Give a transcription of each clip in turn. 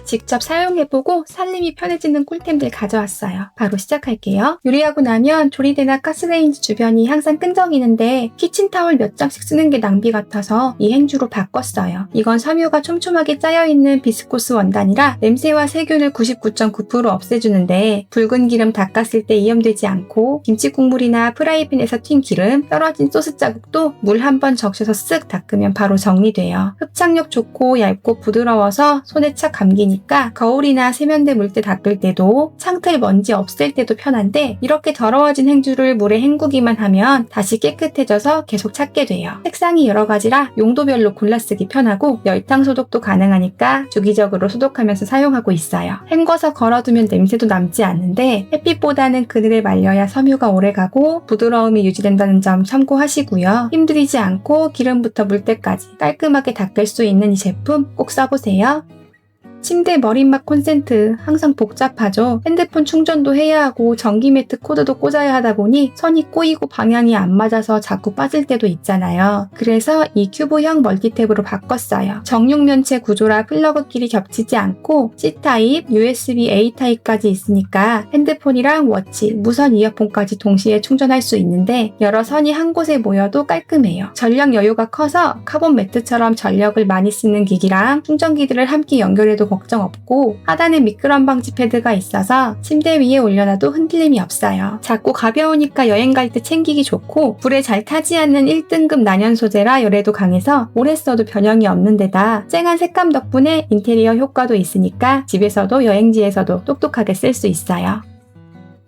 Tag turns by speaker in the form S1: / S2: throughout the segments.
S1: 직접 사용해보고 살림이 편해지는 꿀템들 가져왔어요. 바로 시작할게요. 요리하고 나면 조리대나 가스레인지 주변이 항상 끈적이는데 키친타올 몇 장씩 쓰는 게 낭비 같아서 이 행주로 바꿨어요. 이건 섬유가 촘촘하게 짜여있는 비스코스 원단이라 냄새와 세균을 99.9% 없애주는데 붉은 기름 닦았을 때 이염되지 않고 김치 국물이나 프라이팬에서 튄 기름, 떨어진 소스 자국도 물 한 번 적셔서 쓱 닦으면 바로 정리돼요. 흡착력 좋고 얇고 부드러워서 손에 착 감기니까 거울이나 세면대 물때 닦을 때도 창틀 먼지 없앨 때도 편한데 이렇게 더러워진 행주를 물에 헹구기만 하면 다시 깨끗해져서 계속 찾게 돼요. 색상이 여러 가지라 용도별로 골라 쓰기 편하고 열탕 소독도 가능하니까 주기적으로 소독하면서 사용하고 있어요. 헹궈서 걸어두면 냄새도 남지 않는데 햇빛보다는 그늘에 말려야 섬유가 오래가고 부드러움이 유지된다는 점 참고하시고요. 힘들이지 않고 기름부터 물때까지 깔끔하게 닦을 수 있는 이 제품 꼭 써보세요. 침대 머릿막 콘센트 항상 복잡하죠. 핸드폰 충전도 해야 하고 전기 매트 코드도 꽂아야 하다 보니 선이 꼬이고 방향이 안 맞아서 자꾸 빠질 때도 있잖아요. 그래서 이 큐브형 멀티탭으로 바꿨어요. 정육면체 구조라 플러그끼리 겹치지 않고 C타입, USB A타입까지 있으니까 핸드폰이랑 워치, 무선 이어폰까지 동시에 충전할 수 있는데 여러 선이 한 곳에 모여도 깔끔해요. 전력 여유가 커서 카본 매트처럼 전력을 많이 쓰는 기기랑 충전기들을 함께 연결해도 걱정 없고 하단에 미끄럼 방지 패드가 있어서 침대 위에 올려놔도 흔들림이 없어요. 작고 가벼우니까 여행 갈 때 챙기기 좋고 불에 잘 타지 않는 1등급 난연 소재라 열에도 강해서 오래 써도 변형이 없는 데다 쨍한 색감 덕분에 인테리어 효과도 있으니까 집에서도 여행지에서도 똑똑하게 쓸 수 있어요.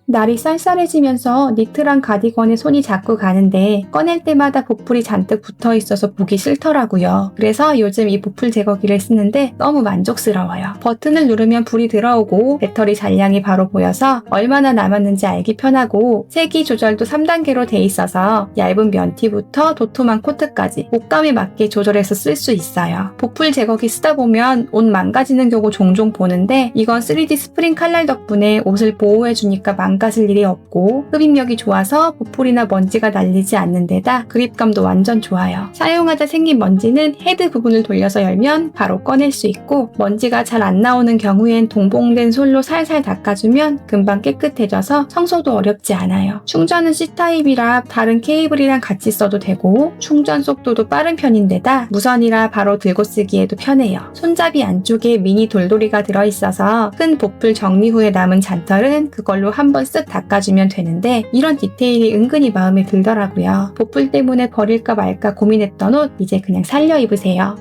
S1: 날이 쌀쌀해지면서 니트랑 가디건에 손이 자꾸 가는데 꺼낼 때마다 보풀이 잔뜩 붙어있어서 보기 싫더라고요. 그래서 요즘 이 보풀 제거기를 쓰는데 너무 만족스러워요. 버튼을 누르면 불이 들어오고 배터리 잔량이 바로 보여서 얼마나 남았는지 알기 편하고 세기 조절도 3단계로 돼 있어서 얇은 면티부터 도톰한 코트까지 옷감에 맞게 조절해서 쓸 수 있어요. 보풀 제거기 쓰다 보면 옷 망가지는 경우 종종 보는데 이건 3D 스프링 칼날 덕분에 옷을 보호해주니까 망가질 일이 없고 흡입력이 좋아서 보풀이나 먼지가 날리지 않는 데다 그립감도 완전 좋아요. 사용하다 생긴 먼지는 헤드 부분을 돌려서 열면 바로 꺼낼 수 있고 먼지가 잘 안 나오는 경우엔 동봉된 솔로 살살 닦아주면 금방 깨끗해져서 청소도 어렵지 않아요. 충전은 C타입이라 다른 케이블이랑 같이 써도 되고 충전 속도도 빠른 편인데다 무선이라 바로 들고 쓰기에도 편해요. 손잡이 안쪽에 미니 돌돌이가 들어있어서 큰 보풀 정리 후에 남은 잔털은 그걸로 한번 쓱 닦아주면 되는데 이런 디테일이 은근히 마음에 들더라고요. 보풀 때문에 버릴까 말까 고민했던 옷 이제 그냥 살려 입으세요.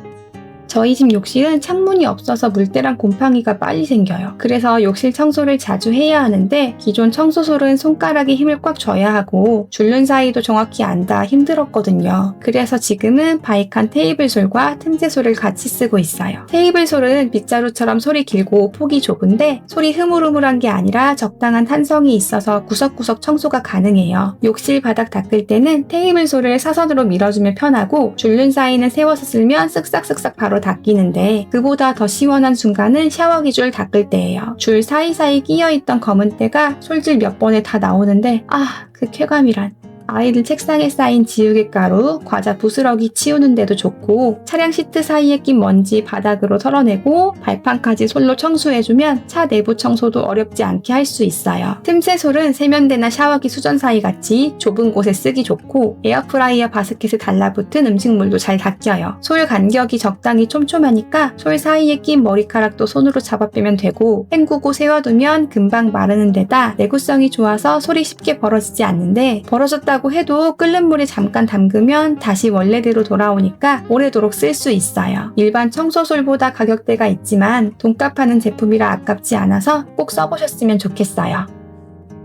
S1: 저희 집 욕실은 창문이 없어서 물때랑 곰팡이가 빨리 생겨요. 그래서 욕실 청소를 자주 해야 하는데 기존 청소솔은 손가락에 힘을 꽉 줘야 하고 줄눈 사이도 정확히 안 닿아 힘들었거든요. 그래서 지금은 바이칸 테이블솔과 틈새솔을 같이 쓰고 있어요. 테이블솔은 빗자루처럼 솔이 길고 폭이 좁은데 솔이 흐물흐물한 게 아니라 적당한 탄성이 있어서 구석구석 청소가 가능해요. 욕실 바닥 닦을 때는 테이블솔을 사선으로 밀어주면 편하고 줄눈 사이는 세워서 쓸면 쓱싹쓱싹 바로 닦이는데 그보다 더 시원한 순간은 샤워기 줄 닦을 때예요. 줄 사이사이 끼어있던 검은 때가 솔질 몇 번에 다 나오는데 그 쾌감이란. 아이들 책상에 쌓인 지우개 가루, 과자 부스러기 치우는데도 좋고 차량 시트 사이에 낀 먼지 바닥으로 털어내고 발판까지 솔로 청소해주면 차 내부 청소도 어렵지 않게 할 수 있어요. 틈새 솔은 세면대나 샤워기 수전 사이 같이 좁은 곳에 쓰기 좋고 에어프라이어 바스켓에 달라붙은 음식물도 잘 닦여요. 솔 간격이 적당히 촘촘하니까 솔 사이에 낀 머리카락도 손으로 잡아 빼면 되고 헹구고 세워두면 금방 마르는 데다 내구성이 좋아서 솔이 쉽게 벌어지지 않는데 벌어졌다고 해도 끓는 물에 잠깐 담그면 다시 원래대로 돌아오니까 오래도록 쓸 수 있어요. 일반 청소솔보다 가격대가 있지만 돈값 하는 제품이라 아깝지 않아서 꼭 써보셨으면 좋겠어요.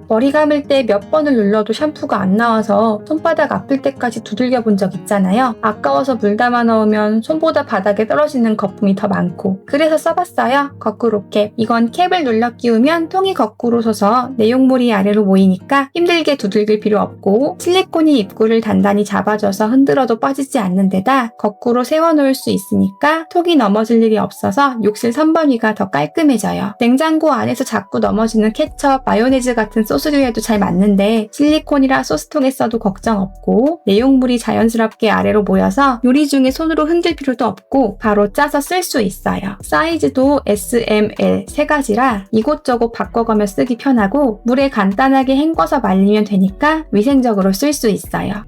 S1: 머리 감을 때 몇 번을 눌러도 샴푸가 안 나와서 손바닥 아플 때까지 두들겨 본 적 있잖아요. 아까워서 물 담아 넣으면 손보다 바닥에 떨어지는 거품이 더 많고 그래서 써봤어요. 거꾸로 캡. 이건 캡을 눌러 끼우면 통이 거꾸로 솟아 내용물이 아래로 모이니까 힘들게 두들길 필요 없고 실리콘이 입구를 단단히 잡아줘서 흔들어도 빠지지 않는 데다 거꾸로 세워놓을 수 있으니까 톡이 넘어질 일이 없어서 욕실 선반 위가 더 깔끔해져요. 냉장고 안에서 자꾸 넘어지는 케첩, 마요네즈 같은 소스류에도 잘 맞는데 실리콘이라 소스통에 써도 걱정 없고 내용물이 자연스럽게 아래로 모여서 요리 중에 손으로 흔들 필요도 없고 바로 짜서 쓸 수 있어요. 사이즈도 S, M, L 세 가지라 이곳저곳 바꿔가며 쓰기 편하고 물에 간단하게 헹궈서 말리면 되니까 위생적으로 쓸 수 있어요.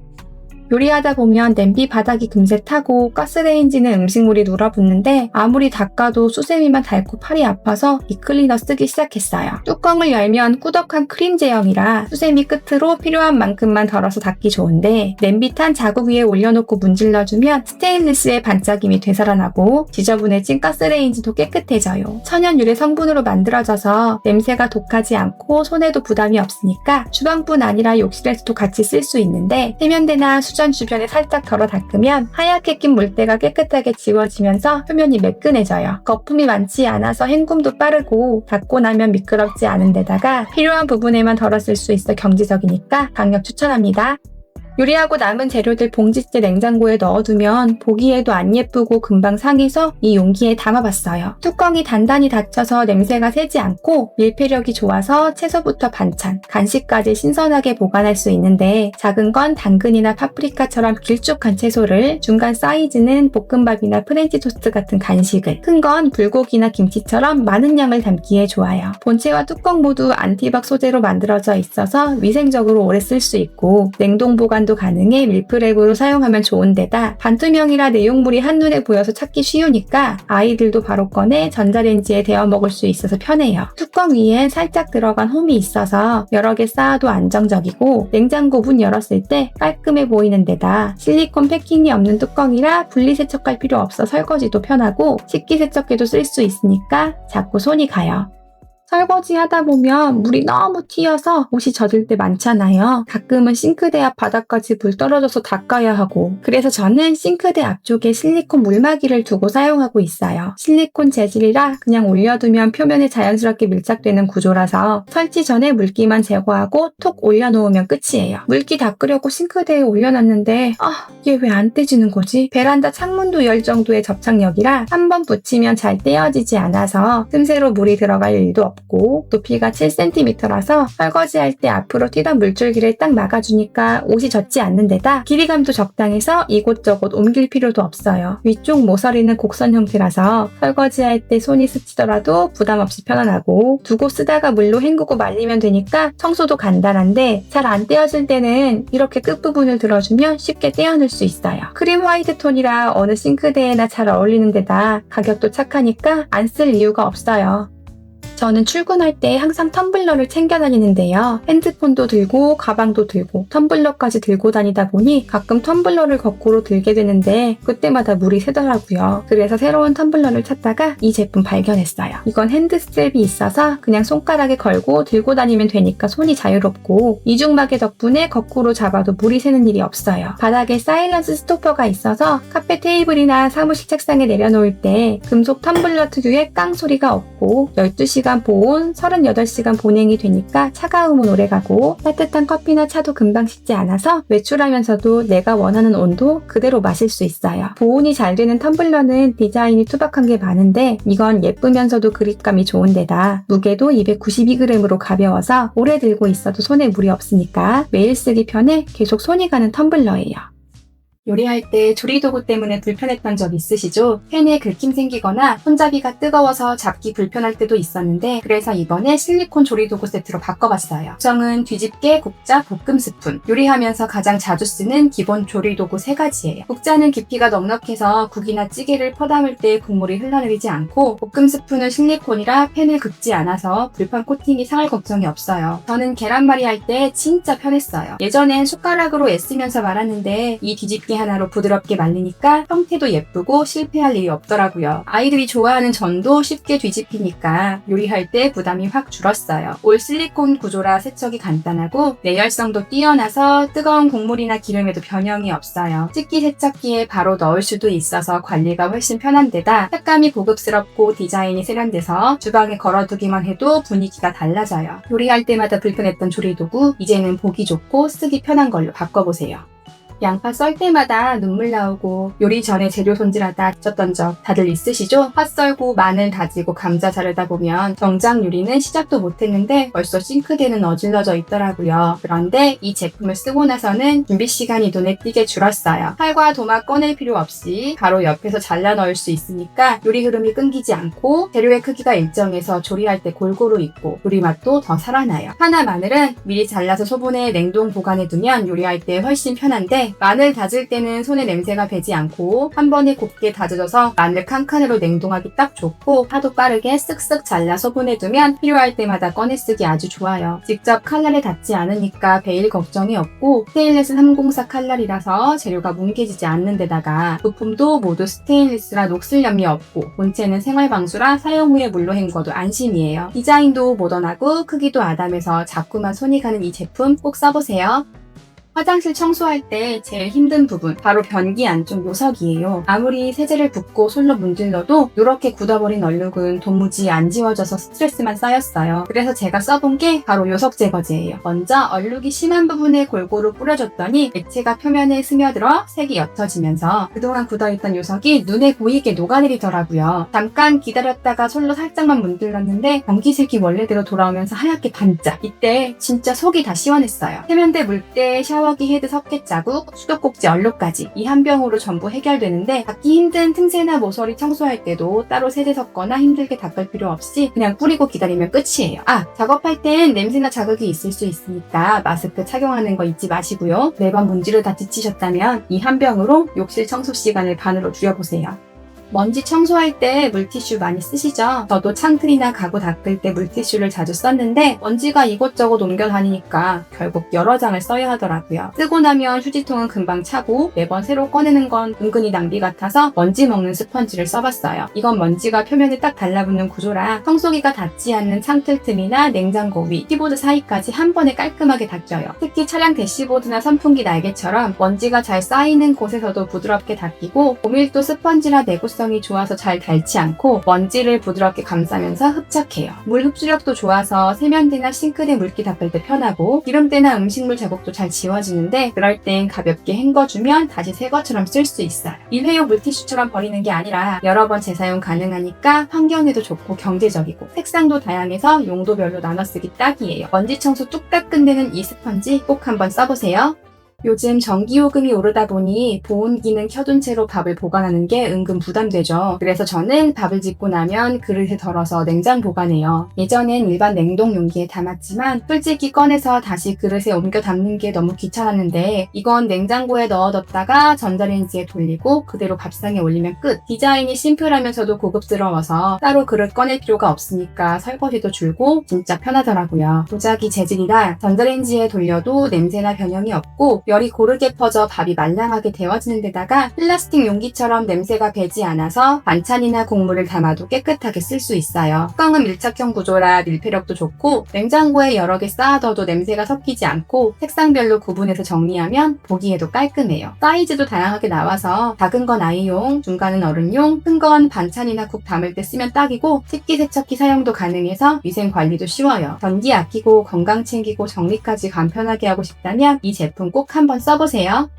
S1: 요리하다 보면 냄비 바닥이 금세 타고 가스레인지는 음식물이 눌어붙는데 아무리 닦아도 수세미만 닳고 팔이 아파서 빅클리너 쓰기 시작했어요. 뚜껑을 열면 꾸덕한 크림 제형이라 수세미 끝으로 필요한 만큼만 덜어서 닦기 좋은데 냄비 탄 자국 위에 올려놓고 문질러주면 스테인리스의 반짝임이 되살아나고 지저분해진 가스레인지도 깨끗해져요. 천연 유래 성분으로 만들어져서 냄새가 독하지 않고 손에도 부담이 없으니까 주방뿐 아니라 욕실에서도 같이 쓸 수 있는데 세면대나 수전 주변에 살짝 덜어 닦으면 하얗게 낀 물때가 깨끗하게 지워지면서 표면이 매끈해져요. 거품이 많지 않아서 헹굼도 빠르고 닦고 나면 미끄럽지 않은 데다가 필요한 부분에만 덜어 쓸 수 있어 경제적이니까 강력 추천합니다. 요리하고 남은 재료들 봉지째 냉장고에 넣어두면 보기에도 안 예쁘고 금방 상해서 이 용기에 담아봤어요. 뚜껑이 단단히 닫혀서 냄새가 새지 않고 밀폐력이 좋아서 채소부터 반찬, 간식까지 신선하게 보관할 수 있는데 작은 건 당근이나 파프리카처럼 길쭉한 채소를, 중간 사이즈는 볶음밥이나 프렌치 토스트 같은 간식을, 큰 건 불고기나 김치처럼 많은 양을 담기에 좋아요. 본체와 뚜껑 모두 안티박 소재로 만들어져 있어서 위생적으로 오래 쓸 수 있고 냉동 보관 도 가능해 밀프랩으로 사용하면 좋은데다 반투명이라 내용물이 한눈에 보여서 찾기 쉬우니까 아이들도 바로 꺼내 전자레인지에 데워 먹을 수 있어서 편해요. 뚜껑 위엔 살짝 들어간 홈이 있어서 여러 개 쌓아도 안정적이고 냉장고 문 열었을 때 깔끔해 보이는 데다 실리콘 패킹이 없는 뚜껑이라 분리세척할 필요 없어 설거지도 편하고 식기세척기도 쓸 수 있으니까 자꾸 손이 가요. 설거지 하다 보면 물이 너무 튀어서 옷이 젖을 때 많잖아요. 가끔은 싱크대 앞 바닥까지 물 떨어져서 닦아야 하고 그래서 저는 싱크대 앞쪽에 실리콘 물막이를 두고 사용하고 있어요. 실리콘 재질이라 그냥 올려두면 표면에 자연스럽게 밀착되는 구조라서 설치 전에 물기만 제거하고 톡 올려놓으면 끝이에요. 물기 닦으려고 싱크대에 올려놨는데 이게 왜 안 떼지는 거지? 베란다 창문도 열 정도의 접착력이라 한번 붙이면 잘 떼어지지 않아서 틈새로 물이 들어갈 일도 없고 높이가 7cm라서 설거지할 때 앞으로 튀던 물줄기를 딱 막아주니까 옷이 젖지 않는 데다 길이감도 적당해서 이곳저곳 옮길 필요도 없어요. 위쪽 모서리는 곡선 형태라서 설거지할 때 손이 스치더라도 부담 없이 편안하고 두고 쓰다가 물로 헹구고 말리면 되니까 청소도 간단한데 잘 안 떼어질 때는 이렇게 끝부분을 들어주면 쉽게 떼어낼 수 있어요. 크림 화이트 톤이라 어느 싱크대에나 잘 어울리는 데다 가격도 착하니까 안 쓸 이유가 없어요. 저는 출근할 때 항상 텀블러를 챙겨 다니는데요. 핸드폰도 들고 가방도 들고 텀블러까지 들고 다니다 보니 가끔 텀블러를 거꾸로 들게 되는데 그때마다 물이 새더라고요. 그래서 새로운 텀블러를 찾다가 이 제품 발견했어요. 이건 핸드 스트랩이 있어서 그냥 손가락에 걸고 들고 다니면 되니까 손이 자유롭고 이중마개 덕분에 거꾸로 잡아도 물이 새는 일이 없어요. 바닥에 사일런스 스토퍼가 있어서 카페 테이블이나 사무실 책상에 내려놓을 때 금속 텀블러 특유의 깡 소리가 없고 12시간 보온, 38시간 보냉이 되니까 차가움은 오래가고 따뜻한 커피나 차도 금방 식지 않아서 외출하면서도 내가 원하는 온도 그대로 마실 수 있어요. 보온이 잘 되는 텀블러는 디자인이 투박한 게 많은데 이건 예쁘면서도 그립감이 좋은 데다 무게도 292g으로 가벼워서 오래 들고 있어도 손에 무리 없으니까 매일 쓰기 편해 계속 손이 가는 텀블러예요. 요리할 때 조리도구 때문에 불편했던 적 있으시죠? 팬에 긁힘 생기거나 손잡이가 뜨거워서 잡기 불편할 때도 있었는데 그래서 이번에 실리콘 조리도구 세트로 바꿔봤어요. 구성은 뒤집개, 국자, 볶음 스푼. 요리하면서 가장 자주 쓰는 기본 조리도구 3가지예요. 국자는 깊이가 넉넉해서 국이나 찌개를 퍼담을 때 국물이 흘러내리지 않고 볶음 스푼은 실리콘이라 팬을 긁지 않아서 불판 코팅이 상할 걱정이 없어요. 저는 계란말이 할 때 진짜 편했어요. 예전엔 숟가락으로 애쓰면서 말았는데 이 뒤집개 하나로 부드럽게 말리니까 형태도 예쁘고 실패할 일이 없더라고요. 아이들이 좋아하는 전도 쉽게 뒤집히니까 요리할 때 부담이 확 줄었어요. 올 실리콘 구조라 세척이 간단하고 내열성도 뛰어나서 뜨거운 국물이나 기름에도 변형이 없어요. 식기세척기에 바로 넣을 수도 있어서 관리가 훨씬 편한 데다 색감이 고급스럽고 디자인이 세련돼서 주방에 걸어두기만 해도 분위기가 달라져요. 요리할 때마다 불편했던 조리도구 이제는 보기 좋고 쓰기 편한 걸로 바꿔보세요. 양파 썰 때마다 눈물 나오고 요리 전에 재료 손질하다 지쳤던 적 다들 있으시죠? 파 썰고 마늘 다지고 감자 자르다 보면 정작 요리는 시작도 못했는데 벌써 싱크대는 어질러져 있더라고요. 그런데 이 제품을 쓰고 나서는 준비 시간이 눈에 띄게 줄었어요. 칼과 도마 꺼낼 필요 없이 바로 옆에서 잘라 넣을 수 있으니까 요리 흐름이 끊기지 않고 재료의 크기가 일정해서 조리할 때 골고루 익고 요리 맛도 더 살아나요. 파나 마늘은 미리 잘라서 소분해 냉동 보관해 두면 요리할 때 훨씬 편한데 마늘 다질 때는 손에 냄새가 배지 않고 한 번에 곱게 다져져서 마늘 칸칸으로 냉동하기 딱 좋고 파도 빠르게 쓱쓱 잘라 소분해 두면 필요할 때마다 꺼내 쓰기 아주 좋아요. 직접 칼날에 닿지 않으니까 베일 걱정이 없고 스테인리스 304 칼날이라서 재료가 뭉개지지 않는 데다가 부품도 모두 스테인리스라 녹슬 염려 없고 본체는 생활방수라 사용 후에 물로 헹궈도 안심이에요. 디자인도 모던하고 크기도 아담해서 자꾸만 손이 가는 이 제품 꼭 써보세요. 화장실 청소할 때 제일 힘든 부분 바로 변기 안쪽 요석이에요. 아무리 세제를 붓고 솔로 문질러도 이렇게 굳어버린 얼룩은 도무지 안 지워져서 스트레스만 쌓였어요. 그래서 제가 써본 게 바로 요석 제거제예요. 먼저 얼룩이 심한 부분에 골고루 뿌려줬더니 액체가 표면에 스며들어 색이 옅어지면서 그동안 굳어있던 요석이 눈에 보이게 녹아내리더라고요. 잠깐 기다렸다가 솔로 살짝만 문질렀는데 변기색이 원래대로 돌아오면서 하얗게 반짝. 이때 진짜 속이 다 시원했어요. 세면대 물때 샤워 샤워기 헤드 석회 자국, 수도꼭지 얼룩까지 이 한 병으로 전부 해결되는데 닦기 힘든 틈새나 모서리 청소할 때도 따로 세제 섞거나 힘들게 닦을 필요 없이 그냥 뿌리고 기다리면 끝이에요. 작업할 땐 냄새나 자극이 있을 수 있으니까 마스크 착용하는 거 잊지 마시고요. 매번 문지르다 지치셨다면 이 한 병으로 욕실 청소 시간을 반으로 줄여보세요. 먼지 청소할 때 물티슈 많이 쓰시죠? 저도 창틀이나 가구 닦을 때 물티슈를 자주 썼는데 먼지가 이곳저곳 옮겨 다니니까 결국 여러 장을 써야 하더라고요. 쓰고 나면 휴지통은 금방 차고 매번 새로 꺼내는 건 은근히 낭비 같아서 먼지 먹는 스펀지를 써봤어요. 이건 먼지가 표면에 딱 달라붙는 구조라 청소기가 닿지 않는 창틀 틈이나 냉장고 위, 키보드 사이까지 한 번에 깔끔하게 닦여요. 특히 차량 대시보드나 선풍기 날개처럼 먼지가 잘 쌓이는 곳에서도 부드럽게 닦이고 고밀도 스펀지라 내구 성이 좋아서 잘 닳지 않고 먼지를 부드럽게 감싸면서 흡착해요. 물 흡수력도 좋아서 세면대나 싱크대 물기 닦을 때 편하고 기름때나 음식물 자국도 잘 지워지는데 그럴 땐 가볍게 헹궈주면 다시 새 것처럼 쓸 수 있어요. 일회용 물티슈처럼 버리는 게 아니라 여러 번 재사용 가능하니까 환경에도 좋고 경제적이고 색상도 다양해서 용도별로 나눠 쓰기 딱이에요. 먼지 청소 뚝딱 끝내는 이 스펀지 꼭 한번 써보세요. 요즘 전기요금이 오르다 보니 보온기는 켜둔 채로 밥을 보관하는 게 은근 부담되죠. 그래서 저는 밥을 짓고 나면 그릇에 덜어서 냉장 보관해요. 예전엔 일반 냉동 용기에 담았지만 솔직히 꺼내서 다시 그릇에 옮겨 담는 게 너무 귀찮았는데 이건 냉장고에 넣어뒀다가 전자레인지에 돌리고 그대로 밥상에 올리면 끝. 디자인이 심플하면서도 고급스러워서 따로 그릇 꺼낼 필요가 없으니까 설거지도 줄고 진짜 편하더라고요. 도자기 재질이라 전자레인지에 돌려도 냄새나 변형이 없고 열이 고르게 퍼져 밥이 말랑하게 데워지는 데다가 플라스틱 용기처럼 냄새가 배지 않아서 반찬이나 국물을 담아도 깨끗하게 쓸 수 있어요. 뚜껑은 밀착형 구조라 밀폐력도 좋고 냉장고에 여러 개 쌓아둬도 냄새가 섞이지 않고 색상별로 구분해서 정리하면 보기에도 깔끔해요. 사이즈도 다양하게 나와서 작은 건 아이용, 중간은 어른용, 큰 건 반찬이나 국 담을 때 쓰면 딱이고 식기세척기 사용도 가능해서 위생 관리도 쉬워요. 전기 아끼고 건강 챙기고 정리까지 간편하게 하고 싶다면 이 제품 꼭 한번 써보세요.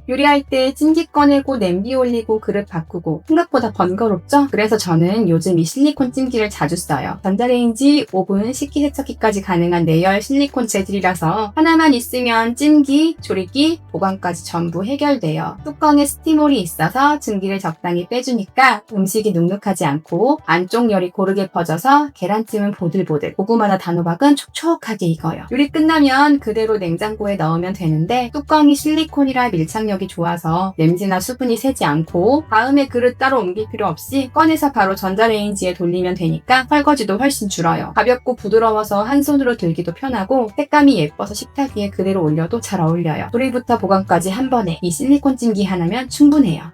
S1: 요리할 때 찜기 꺼내고 냄비 올리고 그릇 바꾸고 생각보다 번거롭죠? 그래서 저는 요즘 이 실리콘 찜기를 자주 써요. 전자레인지, 오븐, 식기세척기까지 가능한 내열 실리콘 재질이라서 하나만 있으면 찜기, 조리기, 보관까지 전부 해결돼요. 뚜껑에 스티몰이 있어서 증기를 적당히 빼주니까 음식이 눅눅하지 않고 안쪽 열이 고르게 퍼져서 계란찜은 보들보들, 고구마나 단호박은 촉촉하게 익어요. 요리 끝나면 그대로 냉장고에 넣으면 되는데 뚜껑이 실리콘이라 밀착력 이 좋아서 냄새나 수분이 새지 않고 다음에 그릇 따로 옮길 필요 없이 꺼내서 바로 전자레인지에 돌리면 되니까 설거지도 훨씬 줄어요. 가볍고 부드러워서 한 손으로 들기도 편하고 색감이 예뻐서 식탁 위에 그대로 올려도 잘 어울려요. 조리부터 보관까지 한 번에 이 실리콘 찜기 하나면 충분해요.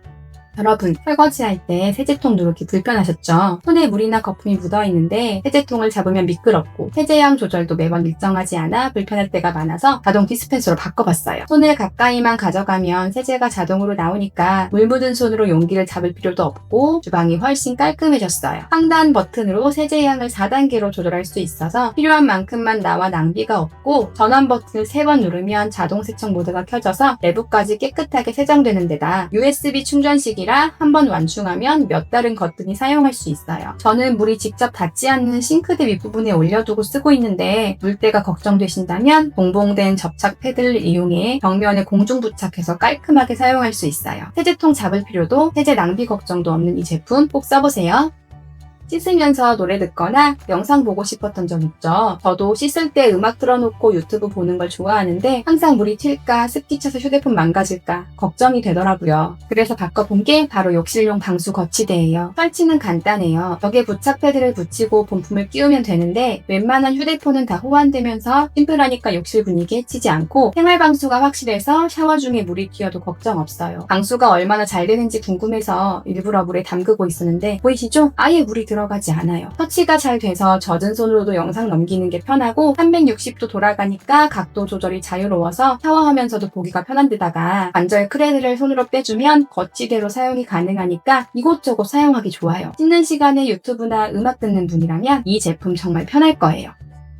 S1: 여러분, 설거지할 때 세제통 누르기 불편하셨죠? 손에 물이나 거품이 묻어있는데 세제통을 잡으면 미끄럽고 세제량 조절도 매번 일정하지 않아 불편할 때가 많아서 자동 디스펜서로 바꿔봤어요. 손을 가까이만 가져가면 세제가 자동으로 나오니까 물 묻은 손으로 용기를 잡을 필요도 없고 주방이 훨씬 깔끔해졌어요. 상단 버튼으로 세제량을 4단계로 조절할 수 있어서 필요한 만큼만 나와 낭비가 없고 전원 버튼을 3번 누르면 자동 세척 모드가 켜져서 내부까지 깨끗하게 세정되는 데다 USB 충전식이 한번 완충하면 몇 달은 거뜬히 사용할 수 있어요. 저는 물이 직접 닿지 않는 싱크대 윗부분에 올려두고 쓰고 있는데 물때가 걱정되신다면 봉봉된 접착 패드를 이용해 벽면에 공중 부착해서 깔끔하게 사용할 수 있어요. 세제통 잡을 필요도 세제 낭비 걱정도 없는 이 제품 꼭 써보세요. 씻으면서 노래 듣거나 영상 보고 싶었던 적 있죠? 저도 씻을 때 음악 틀어놓고 유튜브 보는 걸 좋아하는데 항상 물이 튈까 습기 차서 휴대폰 망가질까 걱정이 되더라고요. 그래서 바꿔본 게 바로 욕실용 방수 거치대예요. 설치는 간단해요. 벽에 부착 패드를 붙이고 본품을 끼우면 되는데 웬만한 휴대폰은 다 호환되면서 심플하니까 욕실 분위기 해치지 않고 생활 방수가 확실해서 샤워 중에 물이 튀어도 걱정 없어요. 방수가 얼마나 잘 되는지 궁금해서 일부러 물에 담그고 있었는데 보이시죠? 아예 물이 들어가지 않아요. 터치가 잘 돼서 젖은 손으로도 영상 넘기는 게 편하고 360도 돌아가니까 각도 조절이 자유로워서 샤워하면서도 보기가 편한 데다가 관절 크레드를 손으로 빼주면 거치대로 사용이 가능하니까 이곳저곳 사용하기 좋아요. 씻는 시간에 유튜브나 음악 듣는 분이라면 이 제품 정말 편할 거예요.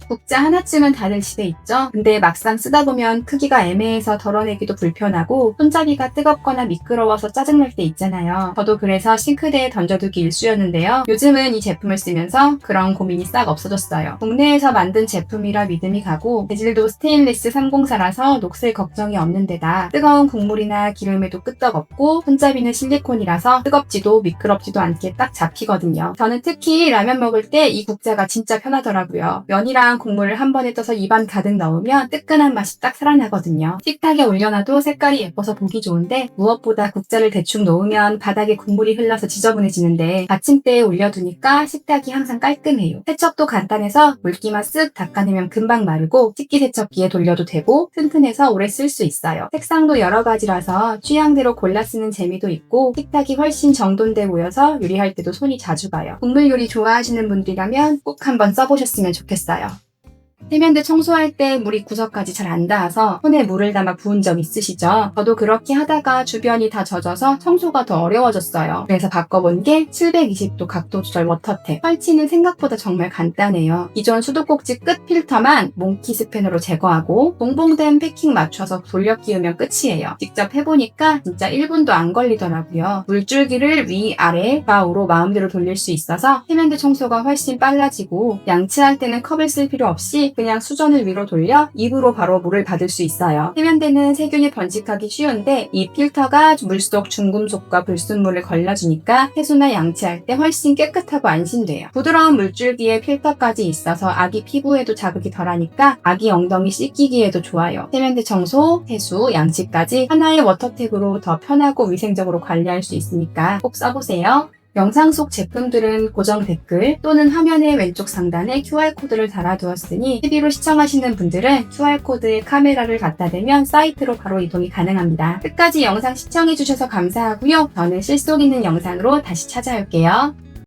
S1: 국자 하나쯤은 다들 집에 있죠? 근데 막상 쓰다 보면 크기가 애매해서 덜어내기도 불편하고 손잡이가 뜨겁거나 미끄러워서 짜증날 때 있잖아요. 저도 그래서 싱크대에 던져두기 일쑤였는데요. 요즘은 이 제품을 쓰면서 그런 고민이 싹 없어졌어요. 국내에서 만든 제품이라 믿음이 가고 재질도 스테인리스 304라서 녹슬 걱정이 없는 데다 뜨거운 국물이나 기름에도 끄떡없고 손잡이는 실리콘이라서 뜨겁지도 미끄럽지도 않게 딱 잡히거든요. 저는 특히 라면 먹을 때 이 국자가 진짜 편하더라고요. 면이랑 국물을 한 번에 떠서 입안 가득 넣으면 뜨끈한 맛이 딱 살아나거든요. 식탁에 올려놔도 색깔이 예뻐서 보기 좋은데 무엇보다 국자를 대충 놓으면 바닥에 국물이 흘러서 지저분해지는데 받침대에 올려두니까 식탁이 항상 깔끔해요. 세척도 간단해서 물기만 쓱 닦아내면 금방 마르고 식기세척기에 돌려도 되고 튼튼해서 오래 쓸 수 있어요. 색상도 여러 가지라서 취향대로 골라 쓰는 재미도 있고 식탁이 훨씬 정돈돼 보여서 요리할 때도 손이 자주 가요. 국물 요리 좋아하시는 분들이라면 꼭 한번 써보셨으면 좋겠어요. 세면대 청소할 때 물이 구석까지 잘 안 닿아서 손에 물을 담아 부은 적 있으시죠? 저도 그렇게 하다가 주변이 다 젖어서 청소가 더 어려워졌어요. 그래서 바꿔본 게 720도 각도 조절 워터탭. 설치는 생각보다 정말 간단해요. 기존 수도꼭지 끝 필터만 몽키 스패너로 제거하고 봉봉된 패킹 맞춰서 돌려 끼우면 끝이에요. 직접 해보니까 진짜 1분도 안 걸리더라고요. 물줄기를 위, 아래, 좌우로 마음대로 돌릴 수 있어서 세면대 청소가 훨씬 빨라지고 양치할 때는 컵을 쓸 필요 없이 그냥 수전을 위로 돌려 입으로 바로 물을 받을 수 있어요. 세면대는 세균이 번식하기 쉬운데 이 필터가 물속 중금속과 불순물을 걸러주니까 세수나 양치할 때 훨씬 깨끗하고 안심돼요. 부드러운 물줄기에 필터까지 있어서 아기 피부에도 자극이 덜하니까 아기 엉덩이 씻기기에도 좋아요. 세면대 청소, 세수, 양치까지 하나의 워터택으로 더 편하고 위생적으로 관리할 수 있으니까 꼭 써보세요. 영상 속 제품들은 고정 댓글 또는 화면의 왼쪽 상단에 QR코드를 달아두었으니 TV로 시청하시는 분들은 QR코드에 카메라를 갖다 대면 사이트로 바로 이동이 가능합니다. 끝까지 영상 시청해주셔서 감사하고요. 저는 실속 있는 영상으로 다시 찾아올게요.